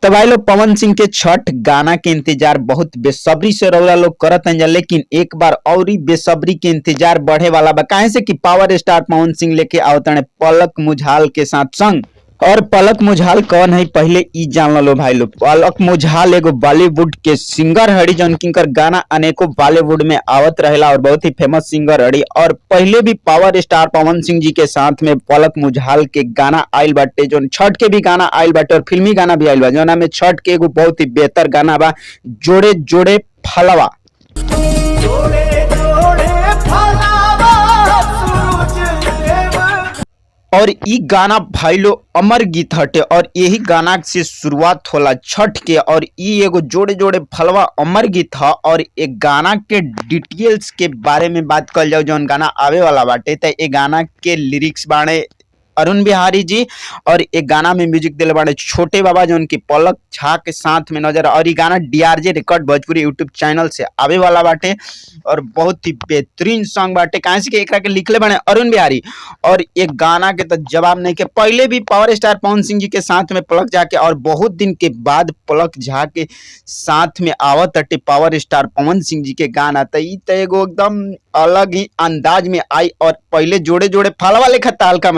तो भाई लोग पवन सिंह के छठ गाना के इंतजार बहुत बेसब्री से रउरा लोग करत हैं, लेकिन एक बार और ही बेसब्री के इंतजार बढ़े वाला बा। काहे से कि पावर स्टार पवन सिंह लेके आवतने पलक मुझाल के साथ संग। और पलक मुझाल कौन है पहले ई जान लो भाई लोग। पलक मुझाल एगो बॉलीवुड के सिंगर हड़ी जौन किनकर गाना अनेकों बॉलीवुड में आवत रहेला और बहुत ही फेमस सिंगर हड़ी। और पहले भी पावर स्टार पवन सिंह जी के साथ में पलक मुझाल के गाना आइल बाटे, जौन छठ के भी गाना आइल बाटे और फिल्मी गाना भी आइल बा, जौना में छठ के एगो बहुत ही बेहतर गाना बा, जोड़े जोड़े फलवा। और ई गाना भाई लो अमर गीत हटे और यही गाना से शुरुआत होला छठ के। और ई एगो जोड़े जोड़े फलवा अमर गीत ह। और एक गाना के डिटेल्स के बारे में बात कर जाओ, जौन गाना आवे वाला बाटे, तो ये गाना के लिरिक्स बाणे अरुण बिहारी जी और एक गाना में म्यूजिक दिले बाड़े छोटे बाबा, जो उनकी पलक झा के साथ में नजर। और ये गाना डीआरजे रिकॉर्ड भोजपुरी यूट्यूब चैनल से आवे वाला बाटे और बहुत ही बेहतरीन सॉन्ग बाटे। काहे से कि एकरा के लिखले बाड़े अरुण बिहारी। और एक गाना के तो जवाब नहीं के पहले भी पावर स्टार पवन सिंह जी के साथ में पलक झा के, और बहुत दिन के बाद पलक झा के साथ में आवत अटे पावर स्टार पवन सिंह जी के गाना। तो ई तो एगो एकदम अलग ही अंदाज में आई और पहले जोड़े जोड़े फलवा लेखा ताल का